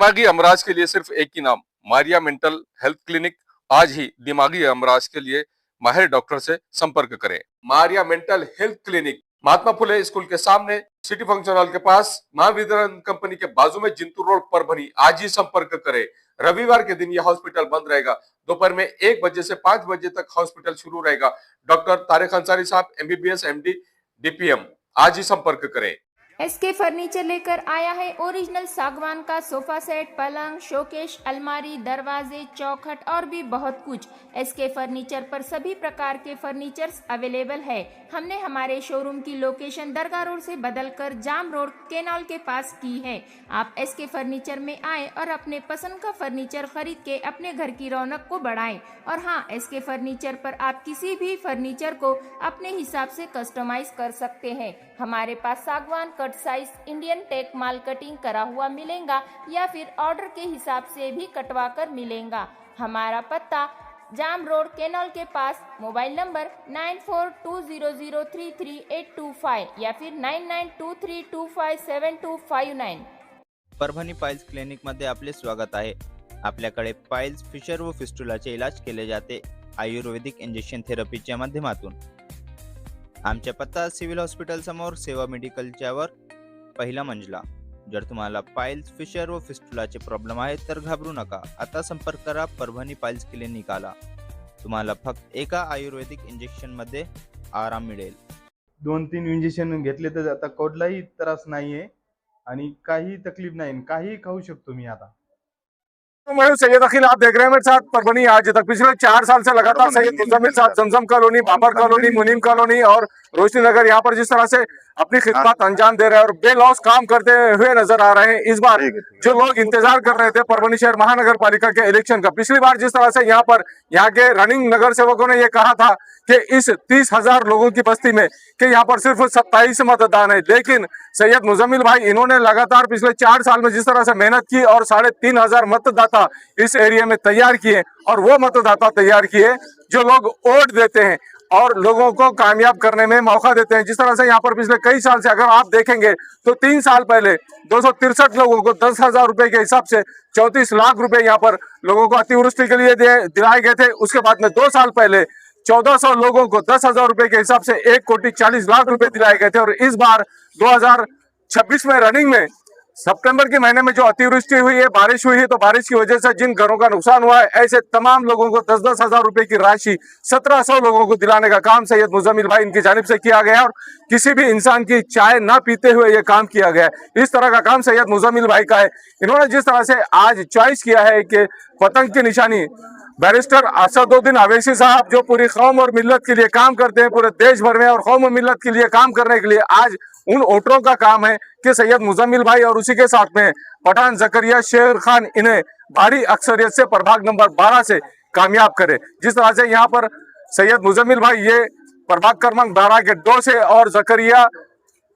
दिमागी अमराज के लिए सिर्फ एक ही नाम, मारिया मेंटल हेल्थ क्लिनिक। आज ही दिमागी अमराज के लिए माहिर डॉक्टर से संपर्क करें। Maria mental health clinic, Mahatma Phule school के सामने, सिटी फंक्शन हॉल के पास, महावितरण कंपनी के बाजू में, जिंतूर रोड, परभनी। आज ही संपर्क करें। रविवार के दिन यह हॉस्पिटल बंद रहेगा। दोपहर में 1 बजे से 5 बजे तक हॉस्पिटल शुरू रहेगा। डॉक्टर तारिक अंसारी साहब, MBBS MD DPM। आज ही संपर्क करें। SK फर्नीचर लेकर आया है ओरिजिनल सागवान का सोफा सेट, पलंग, शोकेश, अलमारी, दरवाजे, चौखट और भी बहुत कुछ। SK फर्नीचर पर सभी प्रकार के फर्नीचर्स अवेलेबल है। हमने हमारे शोरूम की लोकेशन दरगाह रोड से बदलकर जाम रोड केनाल के पास की है। आप SK फर्नीचर में आए और अपने पसंद का फर्नीचर खरीद के अपने घर की रौनक को बढ़ाएं। और हाँ, SK फर्नीचर पर आप किसी भी फर्नीचर को अपने हिसाब से कस्टमाइज कर सकते हैं। हमारे पास सागवान कट साइज इंडियन टेक माल कटिंग करा हुआ मिलेगा या फिर ऑर्डर के हिसाब से भी कटवा कर मिलेगा। हमारा पत्ता जाम रोड केनॉल के पास। मोबाइल नंबर 9420033825 या फिर 9923257259। परभणी पाइल्स क्लिनिक मध्ये आपले स्वागत आहे। आपल्याकडे पाइल्स, फिशर व फिस्टुलाचे इलाज केले जाते आयुर्वेदिक इंजेक्शन थेरपीच्या माध्यमातून। आमचा पत्ता सिव्हिल हॉस्पिटल समोर, सेवा मेडिकलच्या वर, पहिला मंजला। जर तुम्हाला पाइल्स, फिशर व फिस्टुलाचे प्रॉब्लेम आहेत तर घाबरू नका। आता संपर्क करा परभणी पाइल्स क्लिनिकला। तुम्हाला फक्त एका आयुर्वेदिक इंजेक्शन मध्ये आराम मिळेल। 2-3 इंजेक्शन घेतले तर आता कोणलाही त्रास नाहीये आणि काही तकलीफ नाही, काही खाऊ शकतो मी आता। मैं सैयद अखिल, आप देख रहे हैं मेरे साथ परभनी आज तक। पिछले 4 साल से लगातार सैयद मुजम्मिल साहब जमजम कॉलोनी, बाबर कॉलोनी, मुनीम कॉलोनी और रोशनी नगर यहाँ पर जिस तरह से अपनी खिदमत अंजाम दे रहे हैं और बेलौस काम करते हुए नजर आ रहे हैं। इस बार जो लोग इंतजार कर रहे थे परभनी शहर महानगर पालिका के इलेक्शन का, पिछली बार जिस तरह से यहाँ पर यहाँ के रनिंग नगर सेवकों ने ये कहा था कि इस 30,000 लोगों की बस्ती में कि यहाँ पर सिर्फ 27 मतदान है, लेकिन सैयद मुजम्मिल भाई इन्होंने लगातार पिछले 4 साल में जिस तरह से मेहनत की और 3,500 मतदाता इस एरिया में तैयार किए, और वो मतदाता तैयार किए जो लोग वोट देते हैं और लोगों को कामयाब करने में मौका देते हैं। जिस तरह से यहाँ पर पिछले कई साल से अगर आप देखेंगे तो 3 साल पहले 263 लोगों को 10,000 रुपए के हिसाब से 34 लाख रुपए यहाँ पर लोगों को अतिवृष्टि के लिए दिलाए गए थे। उसके बाद में 2 साल पहले 1400 लोगों को 10,000 रुपए के हिसाब से 1,40,00,000 रुपए दिलाए गए थे। और इस बार 2026 में रनिंग में सितंबर के महीने में जो अतिवृष्टि हुई है, बारिश हुई है, तो बारिश की वजह से जिन घरों का नुकसान हुआ है, ऐसे तमाम लोगों को 10-10 हजार रुपए की राशि 1700 लोगों को दिलाने का काम सैयद मुजम्मिल भाई इनकी जानिब से किया गया। और किसी भी इंसान की चाय ना पीते हुए ये काम किया गया है। इस तरह का काम सैयद मुजम्मिल भाई का है। इन्होंने जिस तरह से आज चॉइस किया है कि पतंग की निशानी बैरिस्टर असदुद्दीन अवैसी साहब जो पूरी कौम और मिल्लत के लिए काम करते हैं, पूरे देश भर में और कौम और मिल्लत के लिए काम करने के लिए आज उन वोटरों का काम है कि सैयद मुजम्मिल भाई और उसी के साथ में पठान जकरिया शेर खान इन्हें भारी अक्सरियत से प्रभाग नंबर 12 से कामयाब करे। जिस तरह से यहाँ पर सैयद मुजम्मिल भाई ये प्रभाग क्रमांक 12 के 2 से और जकरिया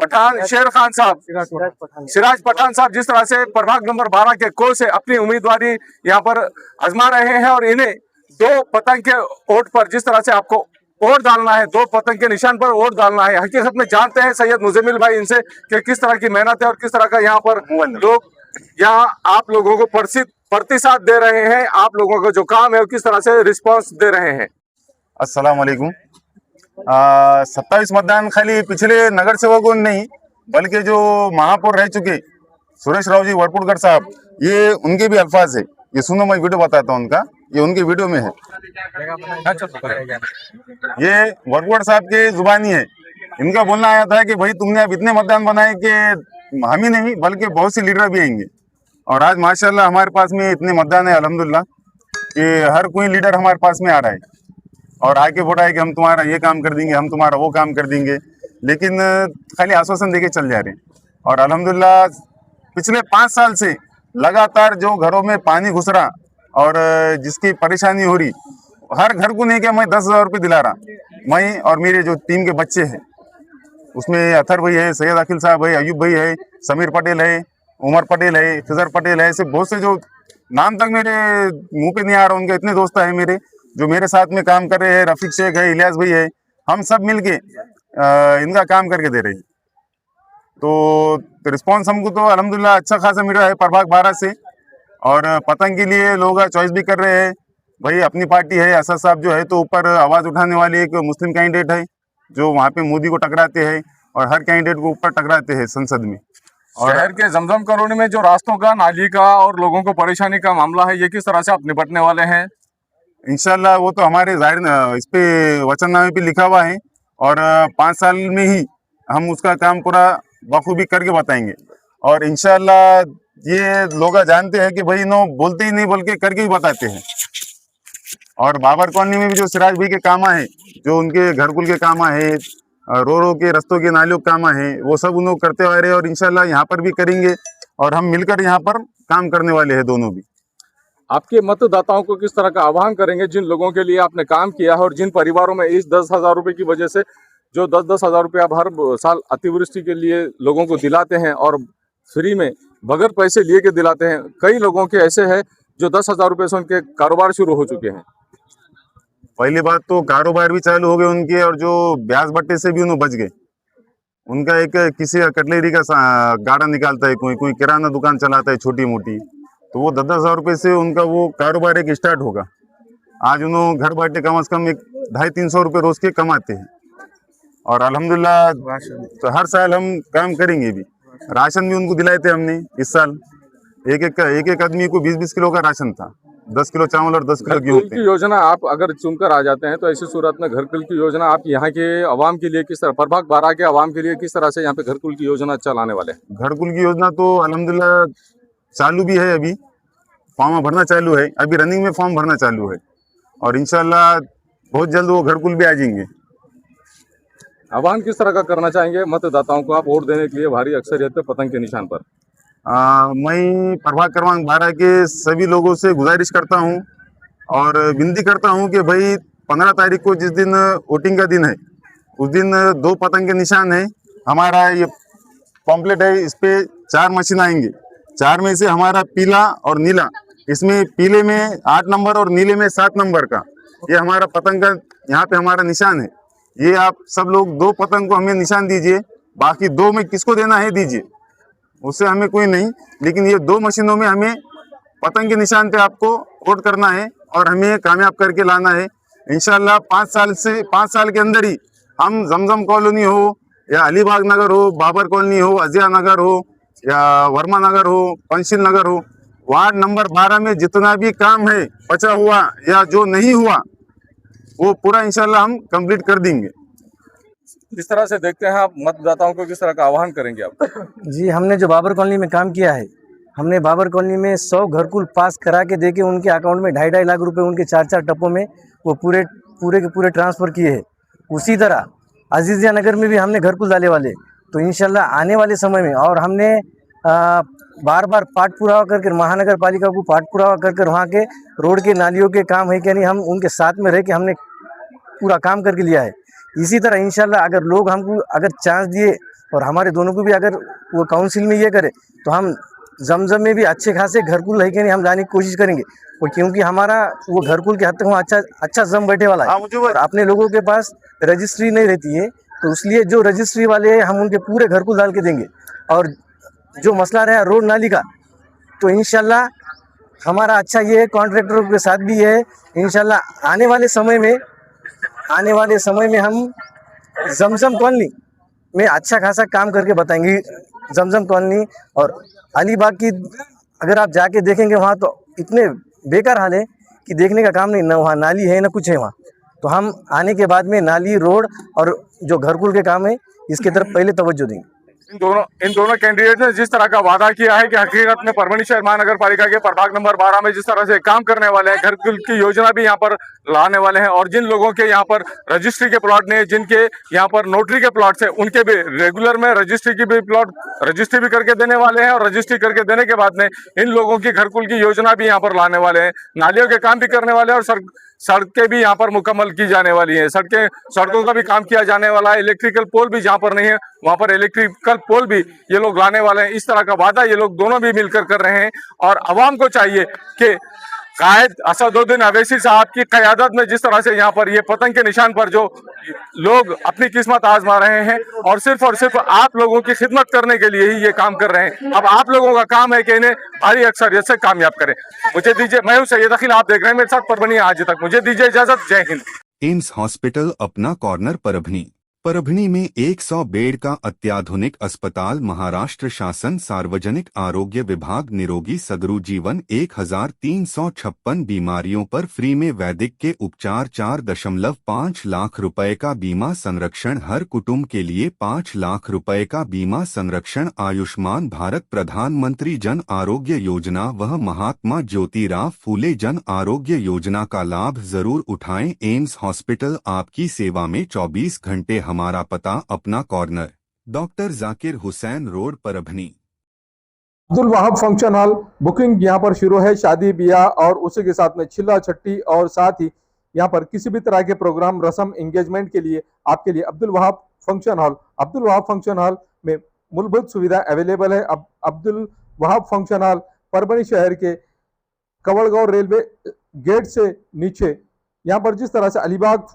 पठान शेर खान साहब, सिराज पठान साहब जिस तरह से प्रभाग नंबर 12 के को से अपनी उम्मीदवारी यहाँ पर आजमा रहे हैं। और इन्हें 2 पतंग के वोट पर जिस तरह से आपको वोट डालना है, 2 पतंग के निशान पर वोट डालना है। हकीकत में जानते हैं सैयद मुजम्मिल भाई इनसे कि किस तरह की मेहनत है और किस तरह का यहाँ पर लोग यहाँ आप लोगों को प्रतिसाद दे रहे हैं, आप लोगों का जो काम है और किस तरह से रिस्पॉन्स दे रहे हैं। अस्सलाम वालेकुम। 27 मतदान खाली पिछले नगर सेवकों नहीं बल्कि जो महापौर रह चुके सुरेश राव जी वरपुड़कर साहब, ये उनके भी अल्फाज है। ये सुनो, मैं वीडियो बताता हूँ उनका, ये उनके वीडियो में है। ये वरपुड़कर साहब के जुबानी है। इनका बोलना आया था कि भाई तुमने अब इतने मतदान बनाए कि हम ही नहीं बल्कि बहुत से लीडर भी आएंगे। और आज माशाल्लाह हमारे पास में इतने मतदान है अल्हम्दुलिल्लाह कि हर कोई लीडर हमारे पास में आ रहा है और आके बोला है कि हम तुम्हारा ये काम कर देंगे, हम तुम्हारा वो काम कर देंगे, लेकिन खाली आश्वासन देके चल जा रहे हैं। और अल्हम्दुलिल्लाह पिछले 5 साल से लगातार जो घरों में पानी घुस रहा और जिसकी परेशानी हो रही, हर घर को नहीं कि मैं 10,000 रुपये दिला रहा, मैं और मेरे जो टीम के बच्चे हैं उसमें अथर भाई है, सैयद अखिल साहब है, अयूब भाई है, समीर पटेल है, उमर पटेल है, फिजर पटेल है, ऐसे बहुत से जो नाम तक मेरे मुंह पे नहीं आ रहा, उनके इतने दोस्त है मेरे जो मेरे साथ में काम कर रहे हैं। रफीक शेख है, इलियास भाई है, हम सब मिलके इनका काम करके दे रहे हैं। तो रिस्पांस हमको तो अल्हम्दुलिल्लाह अच्छा खासा मिल रहा है प्रभाग 12 से। और पतंग के लिए लोग चॉइस भी कर रहे हैं। भाई अपनी पार्टी है, असद साहब जो है तो ऊपर आवाज उठाने वाले एक मुस्लिम कैंडिडेट है जो वहाँ पे मोदी को टकराते हैं और हर कैंडिडेट को ऊपर टकराते हैं संसद में। और शहर के जमजम कॉलोनी में जो रास्तों का, नाली का और लोगों को परेशानी का मामला है, ये किस तरह से आप निपटने वाले हैं? इंशाल्लाह वो तो हमारे जाहिर इस पे वचननामे पे लिखा हुआ है और 5 साल में ही हम उसका काम पूरा बखूबी करके बताएंगे। और इंशाल्लाह ये लोग जानते हैं कि भाई नो बोलते ही नहीं बोल के करके ही बताते हैं। और बाबर कॉलोनी में भी जो सिराज भाई के काम है, जो उनके घरकुल के काम है, रो के रस्तों के नालियों के काम है, वो सब उन लोग करते आ रहे हैं और इंशाल्लाह यहाँ पर भी करेंगे और हम मिलकर यहाँ पर काम करने वाले हैं दोनों भी। आपके मतदाताओं को किस तरह का आह्वान करेंगे जिन लोगों के लिए आपने काम किया है और जिन परिवारों में इस 10,000 रुपए की वजह से जो 10-10 हजार रुपये आप हर साल अतिवृष्टि के लिए लोगों को दिलाते हैं और फ्री में बगैर पैसे लिए के दिलाते हैं, कई लोगों के ऐसे हैं जो 10,000 रुपये से उनके कारोबार शुरू हो चुके हैं। पहली बात तो कारोबार भी चालू हो गए उनके और जो ब्याज बट्टे से भी उन्हें बच गए। उनका एक किसी कटलेरी का गाड़ा निकालता है, कोई किराना दुकान चलाता है छोटी मोटी, तो वो 10,000 रुपये से उनका वो कारोबार एक स्टार्ट होगा। आज उन्होंने घर बैठे कम से कम 250-300 रुपये रोज के कमाते हैं और अल्हम्दुलिल्लाह तो हर साल हम काम करेंगे भी। राशन भी उनको दिलाए थे हमने इस साल, एक आदमी को 20-20 किलो का राशन था, 10 किलो चावल और 10 किलो गेहूं घरकुल की योजना आप अगर चुनकर आ जाते हैं तो ऐसी सूरत में घरकुल की योजना आप यहाँ के आवाम के लिए किस तरह, प्रभाग 12 के आवाम के लिए किस तरह से यहाँ पे घरकुल की योजना चलाने वाले हैं? घरकुल की योजना तो अल्हम्दुलिल्लाह चालू भी है, अभी फॉर्म भरना चालू है, अभी रनिंग में फॉर्म भरना चालू है और इंशाल्लाह बहुत जल्द वो घरकुल भी आ जाएंगे। आह्वान किस तरह का करना चाहेंगे मतदाताओं को आप वोट देने के लिए भारी अक्सरियत पे पतंग के निशान पर? मैं प्रभाग क्रमांक 12 के सभी लोगों से गुजारिश करता हूं और विनती करता हूं कि भाई 15 तारीख को जिस दिन वोटिंग का दिन है उस दिन 2 पतंग के निशान है। हमारा ये पॉम्पलेट है, इस पे 4 मशीन आएंगे, 4 में से हमारा पीला और नीला, इसमें पीले में 8 नंबर और नीले में 7 नंबर का ये हमारा पतंग का यहाँ पे हमारा निशान है। ये आप सब लोग 2 पतंग को हमें निशान दीजिए, बाकी 2 में किसको देना है दीजिए, उससे हमें कोई नहीं, लेकिन ये 2 मशीनों में हमें पतंग के निशान पे आपको वोट करना है और हमें कामयाब करके लाना है। इंशाल्लाह 5 साल के अंदर ही हम जमजम कॉलोनी हो या अलीबाग नगर हो, बाबर कॉलोनी हो, अजिया नगर हो या वर्मा नगर हो, पंचशील नगर हो, वार्ड नंबर 12 में जितना भी काम है बचा हुआ या जो नहीं हुआ वो पूरा इंशाल्लाह हम कंप्लीट कर देंगे। इस तरह से देखते हैं आप मतदाताओं को किस तरह का आह्वान करेंगे आप? जी, हमने जो बाबर कॉलोनी में काम किया है, हमने बाबर कॉलोनी में 100 घरकुल पास करा के देके उनके अकाउंट में 2.5 लाख रुपए उनके 4 टप्पों में वो पूरे के पूरे ट्रांसफ़र किए हैं। उसी तरह अजीज़िया नगर में भी हमने घरकुल डाले वाले, तो इंशाल्लाह आने वाले समय में और हमने बार पाठ पुरावा करके महानगर पालिका को पाठ पुरावा कर वहाँ के रोड के नालियों के काम है कि नहीं, हम उनके साथ में रह के हमने पूरा काम करके लिया है। इसी तरह इंशाल्लाह अगर लोग हमको अगर चांस दिए और हमारे दोनों को भी अगर वो काउंसिल में ये करे तो हम जमजम में भी अच्छे खासे घरकुल है कि नहीं हम लाने की कोशिश करेंगे, और क्योंकि हमारा वो घरकुल के हद तक वहाँ अच्छा जम बैठे वाला है और अपने लोगों के पास रजिस्ट्री नहीं रहती है, तो इसलिए जो रजिस्ट्री वाले हैं हम उनके पूरे घरकुल डाल के देंगे। और जो मसला रहा रोड नाली का, तो इंशाल्लाह हमारा अच्छा ये है, कॉन्ट्रैक्टरों के साथ भी है। इंशाल्लाह आने वाले समय में हम जमजम कॉलोनी में अच्छा खासा काम करके बताएंगे। जमजम कॉलोनी और अलीबाग की अगर आप जाके देखेंगे वहाँ तो इतने बेकार हाल है कि देखने का काम नहीं, ना वहाँ नाली है ना कुछ है वहाँ। तो हम आने के बाद में नाली, रोड और जो घरकुल के काम है इसके तरफ पहले तवज्जो देंगे। इन दोनों कैंडिडेट ने जिस तरह का वादा किया है कि हकीकत में परभणी शहर महानगर पालिका के प्रभाग नंबर 12 में जिस तरह से काम करने वाले हैं, घरकुल की योजना भी यहाँ पर लाने वाले हैं और जिन लोगों के यहाँ पर रजिस्ट्री के प्लॉट नहीं, जिनके यहाँ पर नोटरी के प्लॉट्स है, उनके भी रेगुलर में रजिस्ट्री की भी प्लॉट रजिस्ट्री भी करके देने वाले हैं और रजिस्ट्री करके देने के बाद में इन लोगों की घरकुल की योजना भी यहाँ पर लाने वाले हैं। नालियों के काम भी करने वाले हैं और सड़कें भी यहाँ पर मुकम्मल की जाने वाली हैं। सड़कों का भी काम किया जाने वाला है। इलेक्ट्रिकल पोल भी जहाँ पर नहीं है वहाँ पर इलेक्ट्रिकल पोल भी ये लोग लाने वाले हैं। इस तरह का वादा ये लोग दोनों भी मिलकर कर रहे हैं और आवाम को चाहिए कि कायद असदुद्दीन अवैसी साहब की क़यादत में जिस तरह से यहाँ पर ये पतंग के निशान पर जो लोग अपनी किस्मत आजमा रहे हैं और सिर्फ आप लोगों की खिदमत करने के लिए ही ये काम कर रहे हैं। अब आप लोगों का काम है कि इन्हें भारी अक्सरियत से कामयाब करें। मुझे दीजिए, मैं हूँ सैयद अखिल, आप देख रहे हैं मेरे साथ परभनी आज तक। मुझे दीजिए इजाजत, जय हिंद। एम्स हॉस्पिटल अपना कॉर्नर परभनी। परभनी में 100 बेड का अत्याधुनिक अस्पताल। महाराष्ट्र शासन सार्वजनिक आरोग्य विभाग निरोगी सगरू जीवन 1356 बीमारियों पर फ्री में वैदिक के उपचार। 4.5 लाख रुपए का बीमा संरक्षण हर कुटुंब के लिए 5 लाख रुपए का बीमा संरक्षण। आयुष्मान भारत प्रधानमंत्री जन आरोग्य योजना व महात्मा ज्योतिराव फूले जन आरोग्य योजना का लाभ जरूर उठाएं। एम्स हॉस्पिटल आपकी सेवा में 24 घंटे। हमारा पता अपना corner, doctor Zakir Hussain road, Parbhani. Abdul Wahab function hall booking यहाँ पर शुरू है। शादी ब्याह और उसी के साथ में चिल्ला छट्टी और साथ ही यहाँ पर किसी भी तरह के प्रोग्राम, रस्म, एंगेजमेंट के लिए आपके लिए अब्दुल वहाब फंक्शन हॉल में मूलभूत सुविधा अवेलेबल है। अब अब्दुल वहाब फंक्शन हॉल परभनी शहर के कवड़गांव रेलवे गेट से नीचे, यहाँ पर जिस तरह से अलीबाग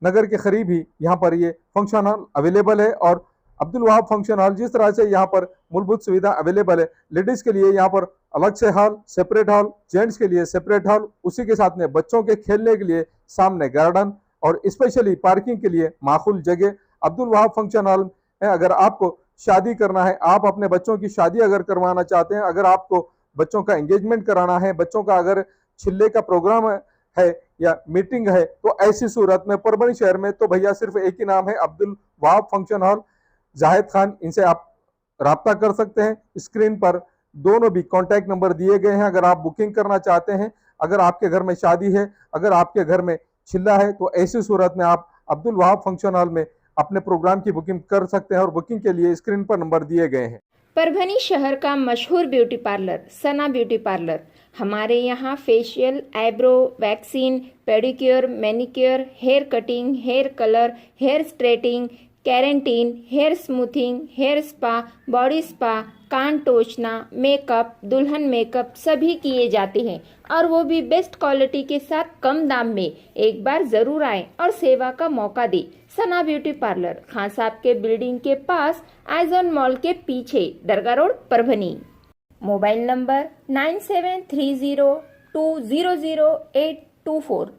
नगर के करीब ही यहाँ पर ये फंक्शन हॉल अवेलेबल है। और अब्दुल वहाब फंक्शन हॉल जिस तरह से यहाँ पर मूलभूत सुविधा अवेलेबल है, लेडीज के लिए यहाँ पर अलग से हॉल, सेपरेट हॉल, जेंट्स के लिए सेपरेट हॉल, उसी के साथ में बच्चों के खेलने के लिए सामने गार्डन और स्पेशली पार्किंग के लिए माकूल जगह अब्दुल वहाब फंक्शन हॉल है। अगर आपको शादी करना है, आप अपने बच्चों की शादी अगर करवाना चाहते हैं, अगर आपको बच्चों का एंगेजमेंट कराना है, बच्चों का अगर छिल्ले का प्रोग्राम है या मीटिंग है, तो ऐसी सूरत में परभनी शहर में तो भैया सिर्फ एक ही नाम है, अब्दुल वहाब फंक्शन हॉल, जाहिद खान। इनसे आप राब्ता कर सकते हैं। स्क्रीन पर दोनों भी कॉन्टैक्ट नंबर दिए गए हैं। अगर आप बुकिंग करना चाहते हैं, अगर आपके घर में शादी है, अगर आपके घर में छिल्ला है, तो ऐसी सूरत में आप अब्दुल वहाब फंक्शन हॉल में अपने प्रोग्राम की बुकिंग कर सकते हैं और बुकिंग के लिए स्क्रीन पर नंबर दिए गए हैं। परभनी शहर का मशहूर beauty parlour Sana beauty parlour. हमारे यहाँ facial, eyebrow, waxing, pedicure, manicure, hair cutting, hair colour, hair straightening, keratin, hair smoothing, hair spa, body spa, कान टोचना, मेकअप, दुल्हन मेकअप सभी किए जाते हैं और वो भी बेस्ट क्वालिटी के साथ कम दाम में। एक बार जरूर आएं और सेवा का मौका दें। सना ब्यूटी पार्लर, खान साहब के बिल्डिंग के पास, आइजॉन मॉल के पीछे, Dargah road, Parbhani. Mobile number 9730200824।